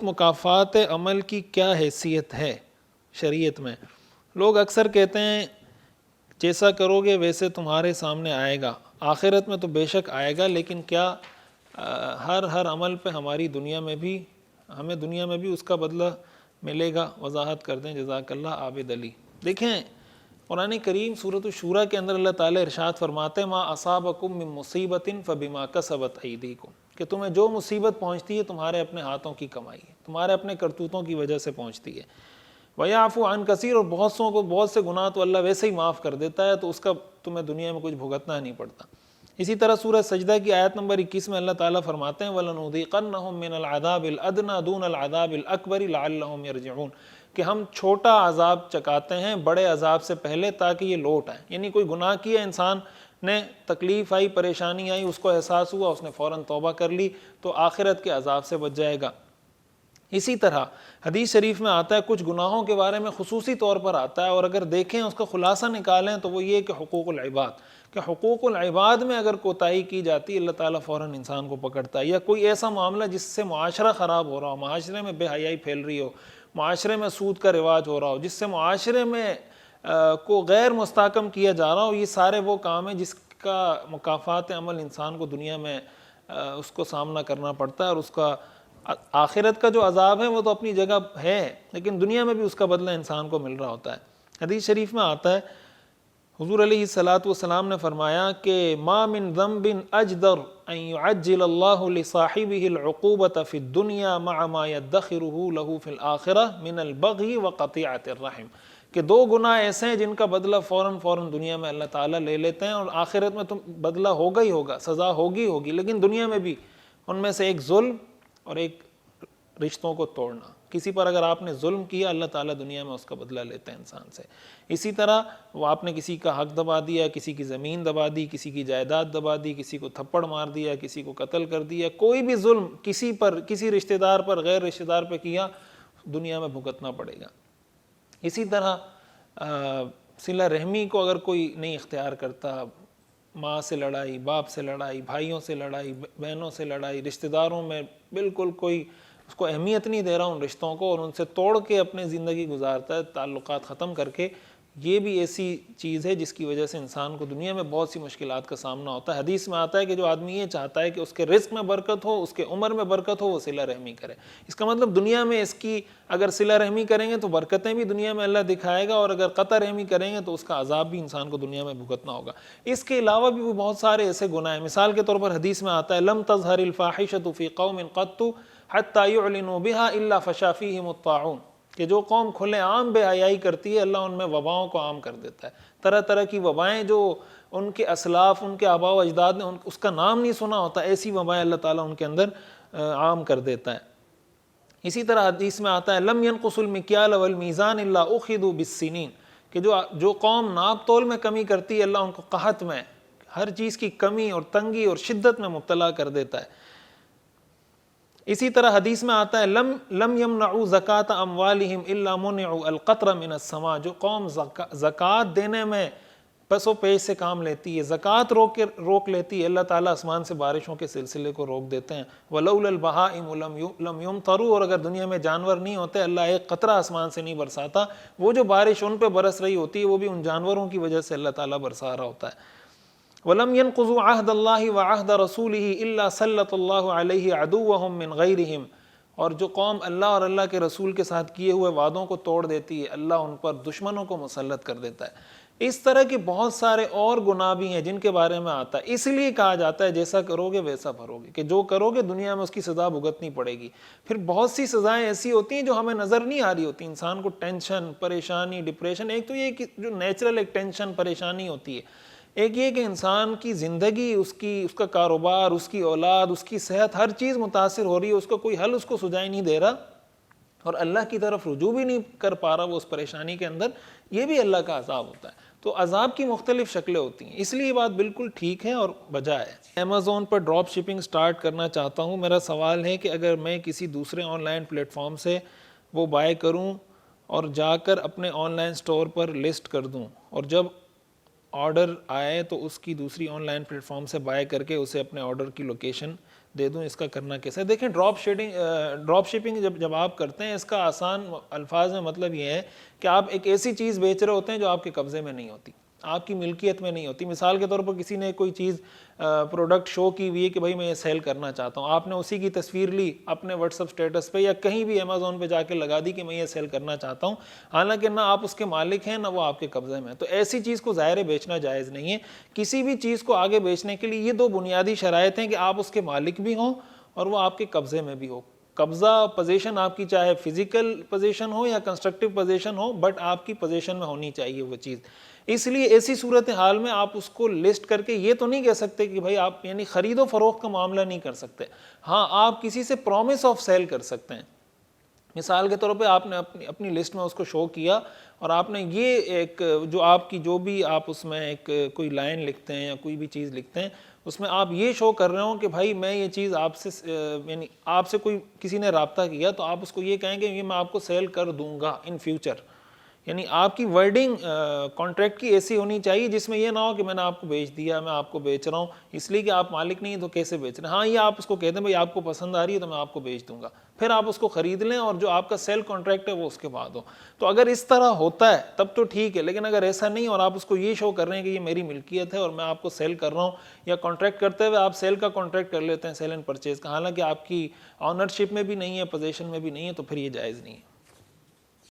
مکافات عمل کی کیا حیثیت ہے شریعت میں؟ لوگ اکثر کہتے ہیں جیسا کرو گے ویسے تمہارے سامنے آئے گا، آخرت میں تو بے شک آئے گا، لیکن کیا ہر عمل پہ ہماری ہمیں دنیا میں بھی اس کا بدلہ ملے گا؟ وضاحت کر دیں جزاک اللہ عابد علی۔ دیکھیں قرآن کریم سورۃ الشورى کے اندر اللہ تعالیٰ ارشاد فرماتے ہیں ما اصابکم من مصیبت فبما کسبت ایدیکم، کہ تمہیں جو مصیبت پہنچتی ہے تمہارے اپنے ہاتھوں کی کمائی ہے، تمہارے اپنے کرتوتوں کی وجہ سے پہنچتی ہے۔ وَيَعْفُو عَنْ كَثِيرٍ، اور بہت سے گناہ تو اللہ ویسے ہی معاف کر دیتا ہے، تو اس کا تمہیں دنیا میں کچھ بھگتنا نہیں پڑتا۔ اسی طرح سورہ سجدہ کی آیت نمبر 21 میں اللہ تعالیٰ فرماتے ہیں وَلَنُذِيقَنَّهُم مِّنَ الْعَذَابِ الْأَدْنَىٰ دُونَ الْعَذَابِ الْأَكْبَرِ لَعَلَّهُمْ يَرْجِعُونَ، کہ ہم چھوٹا عذاب چکاتے ہیں بڑے عذاب سے پہلے تاکہ یہ لوٹ آئیں۔ یعنی کوئی گناہ کیا انسان نے، تکلیف آئی، پریشانی آئی، اس کو احساس ہوا، اس نے فوراً توبہ کر لی تو آخرت کے عذاب سے بچ جائے گا۔ اسی طرح حدیث شریف میں آتا ہے، کچھ گناہوں کے بارے میں خصوصی طور پر آتا ہے، اور اگر دیکھیں اس کا خلاصہ نکالیں تو وہ یہ کہ حقوق العباد، کہ حقوق العباد میں اگر کوتاہی کی جاتی ہے اللہ تعالیٰ فوراً انسان کو پکڑتا ہے، یا کوئی ایسا معاملہ جس سے معاشرہ خراب ہو رہا ہو، معاشرے میں بے حیائی پھیل رہی ہو، معاشرے میں سود کا رواج ہو رہا ہو، جس سے معاشرے میں کو غیر مستحکم کیا جا رہا ہو، یہ سارے وہ کام ہیں جس کا مکافات عمل انسان کو دنیا میں اس کو سامنا کرنا پڑتا ہے، اور اس کا آخرت کا جو عذاب ہے وہ تو اپنی جگہ ہے، لیکن دنیا میں بھی اس کا بدلہ انسان کو مل رہا ہوتا ہے۔ حدیث شریف میں آتا ہے، حضور علیہ السلام نے فرمایا کہ ما من ذنب اجدر ان يعجل اللہ لصاحبہ العقوبۃ فی الدنیا مع ما يدخرہ لہ فی الآخرہ من البغی وقطیعۃ الرحم، کہ دو گناہ ایسے ہیں جن کا بدلہ فوراً دنیا میں اللہ تعالیٰ لے لیتے ہیں، اور آخرت میں تو بدلہ ہوگا ہی ہوگا، سزا ہوگی، لیکن دنیا میں بھی ان میں سے ایک ظلم اور ایک رشتوں کو توڑنا۔ کسی پر اگر آپ نے ظلم کیا اللہ تعالیٰ دنیا میں اس کا بدلہ لیتے ہیں انسان سے۔ اسی طرح وہ آپ نے کسی کا حق دبا دیا، کسی کی زمین دبا دی، کسی کی جائیداد دبا دی، کسی کو تھپڑ مار دیا، کسی کو قتل کر دیا، کوئی بھی ظلم کسی پر، کسی رشتہ دار پر، غیر رشتہ دار پہ کیا، دنیا میں بھگتنا پڑے گا۔ اسی طرح صلہ رحمی کو اگر کوئی نہیں اختیار کرتا، ماں سے لڑائی، باپ سے لڑائی، بھائیوں سے لڑائی، بہنوں سے لڑائی، رشتہ داروں میں بالکل کوئی اس کو اہمیت نہیں دے رہا ان رشتوں کو، اور ان سے توڑ کے اپنے زندگی گزارتا ہے، تعلقات ختم کر کے، یہ بھی ایسی چیز ہے جس کی وجہ سے انسان کو دنیا میں بہت سی مشکلات کا سامنا ہوتا ہے۔ حدیث میں آتا ہے کہ جو آدمی یہ چاہتا ہے کہ اس کے رزق میں برکت ہو، اس کے عمر میں برکت ہو، وہ صلہ رحمی کرے۔ اس کا مطلب دنیا میں اس کی اگر صلہ رحمی کریں گے تو برکتیں بھی دنیا میں اللہ دکھائے گا، اور اگر قطع رحمی کریں گے تو اس کا عذاب بھی انسان کو دنیا میں بھگتنا ہوگا۔ اس کے علاوہ بھی وہ بہت سارے ایسے گناہ ہیں، مثال کے طور پر حدیث میں آتا ہے لم تظہر الفاحشۃ فی قوم قط حتی یعلنوا بها الا فشا فیہم الطاعون، کہ جو قوم کھلے عام بے حیائی کرتی ہے اللہ ان میں وباؤں کو عام کر دیتا ہے۔ طرح طرح کی وبائیں جو ان کے اسلاف، ان کے آباء و اجداد نے اس کا نام نہیں سنا ہوتا، ایسی وبائیں اللہ تعالیٰ ان کے اندر عام کر دیتا ہے۔ اسی طرح حدیث میں آتا ہے لم ينقصوا المکیال والمیزان الا اخذوا بالسنین، کہ جو قوم ناپ تول میں کمی کرتی ہے اللہ ان کو قحط میں، ہر چیز کی کمی اور تنگی اور شدت میں مبتلا کر دیتا ہے۔ اسی طرح حدیث میں آتا ہے لم يمنعوا زکاة اموالہم الا منعوا القطر من السماء، جو قوم زکوٰۃ دینے میں پس و پیش سے کام لیتی ہے، زکوٰۃ روک لیتی ہے، اللہ تعالیٰ آسمان سے بارشوں کے سلسلے کو روک دیتے ہیں۔ وَلَوْلَا الْبَهَائِمُ لَمْ يُمْطَرُوا، اور اگر دنیا میں جانور نہیں ہوتے اللہ ایک قطرہ آسمان سے نہیں برساتا، وہ جو بارش ان پہ برس رہی ہوتی ہے وہ بھی ان جانوروں کی وجہ سے اللہ تعالیٰ برسا رہا ہوتا ہے۔ وَلَمْ يَنْقُضُوا عَهْدَ اللَّهِ وَعَهْدَ رَسُولِهِ إِلَّا سَلَّطَ اللَّهُ عَلَيْهِ عَدُوَّهُمْ مِنْ غَيْرِهِمْ، اور جو قوم اللہ اور اللہ کے رسول کے ساتھ کیے ہوئے وعدوں کو توڑ دیتی ہے اللہ ان پر دشمنوں کو مسلط کر دیتا ہے۔ اس طرح کے بہت سارے اور گناہ بھی ہیں جن کے بارے میں آتا ہے، اس لیے کہا جاتا ہے جیسا کرو گے ویسا بھرو گے، کہ جو کرو گے دنیا میں اس کی سزا بھگتنی پڑے گی۔ پھر بہت سی سزائیں ایسی ہوتی ہیں جو ہمیں نظر نہیں آ رہی ہوتی، انسان کو ٹینشن، پریشانی، ڈپریشن، ایک تو یہ کہ جو نیچرل ایک ٹینشن پریشانی ہوتی ہے، ایک یہ کہ انسان کی زندگی، اس کا کاروبار، اس کی اولاد، اس کی صحت، ہر چیز متاثر ہو رہی ہے، اس کا کوئی حل اس کو سجائی نہیں دے رہا، اور اللہ کی طرف رجوع بھی نہیں کر پا رہا وہ اس پریشانی کے اندر، یہ بھی اللہ کا عذاب ہوتا ہے۔ تو عذاب کی مختلف شکلیں ہوتی ہیں، اس لیے یہ بات بالکل ٹھیک ہے اور بجا ہے۔ امیزون پر ڈراپ شپنگ سٹارٹ کرنا چاہتا ہوں، میرا سوال ہے کہ اگر میں کسی دوسرے آن لائن پلیٹ فارم سے وہ بائی کروں اور جا کر اپنے on line store per list کر دوں، اور جب آرڈر آئے تو اس کی دوسری آن لائن پلیٹ فارم سے بائی کر کے اسے اپنے آرڈر کی لوکیشن دے دوں, اس کا کرنا کیسے. دیکھیں ڈراپ شپنگ جب آپ کرتے ہیں, اس کا آسان الفاظ میں مطلب یہ ہے کہ آپ ایک ایسی چیز بیچ رہے ہوتے ہیں جو آپ کے قبضے میں نہیں ہوتی, آپ کی ملکیت میں نہیں ہوتی. مثال کے طور پر کسی نے کوئی چیز پروڈکٹ شو کی ہوئی ہے کہ بھائی میں یہ سیل کرنا چاہتا ہوں, آپ نے اسی کی تصویر لی اپنے واٹس ایپ اسٹیٹس پہ یا کہیں بھی امیزون پہ جا کے لگا دی کہ میں یہ سیل کرنا چاہتا ہوں, حالانکہ نہ آپ اس کے مالک ہیں نہ وہ آپ کے قبضے میں. تو ایسی چیز کو ظاہر بیچنا جائز نہیں ہے. کسی بھی چیز کو آگے بیچنے کے لیے یہ دو بنیادی شرائط ہیں کہ آپ اس کے مالک بھی ہوں اور وہ آپ کے قبضے میں بھی ہو. قبضہ پوزیشن آپ کی چاہے فزیکل پوزیشن ہو یا کنسٹرکٹیو پوزیشن ہو, بٹ آپ کی پوزیشن میں ہونی چاہیے وہ چیز. اس لیے ایسی صورتحال میں آپ اس کو لسٹ کر کے یہ تو نہیں کہہ سکتے کہ بھائی آپ یعنی خرید و فروخت کا معاملہ نہیں کر سکتے. ہاں آپ کسی سے پرومس آف سیل کر سکتے ہیں. مثال کے طور پہ آپ نے اپنی لسٹ میں اس کو شو کیا اور آپ نے یہ ایک جو آپ کی جو بھی آپ اس میں ایک کوئی لائن لکھتے ہیں یا کوئی بھی چیز لکھتے ہیں, اس میں آپ یہ شو کر رہے ہوں کہ بھائی میں یہ چیز آپ سے یعنی آپ سے کوئی کسی نے رابطہ کیا تو آپ اس کو یہ کہیں کہ یہ میں آپ کو سیل کر دوں گا ان فیوچر. یعنی آپ کی ورڈنگ کانٹریکٹ کی ایسی ہونی چاہیے جس میں یہ نہ ہو کہ میں نے آپ کو بیچ دیا, میں آپ کو بیچ رہا ہوں اس لیے کہ آپ مالک نہیں ہیں تو کیسے بیچ رہے ہیں. ہاں یہ آپ اس کو کہتے ہیں بھائی آپ کو پسند آ رہی ہے تو میں آپ کو بیچ دوں گا, پھر آپ اس کو خرید لیں اور جو آپ کا سیل کانٹریکٹ ہے وہ اس کے بعد ہو. تو اگر اس طرح ہوتا ہے تب تو ٹھیک ہے, لیکن اگر ایسا نہیں اور آپ اس کو یہ شو کر رہے ہیں کہ یہ میری ملکیت ہے اور میں آپ کو سیل کر رہا ہوں, یا کانٹریکٹ کرتے ہوئے آپ سیل کا کانٹریکٹ کر لیتے ہیں, سیل اینڈ پرچیز کا, حالانکہ آپ کی آنرشپ میں بھی نہیں ہے, پوزیشن میں بھی نہیں ہے, تو پھر یہ جائز نہیں ہے.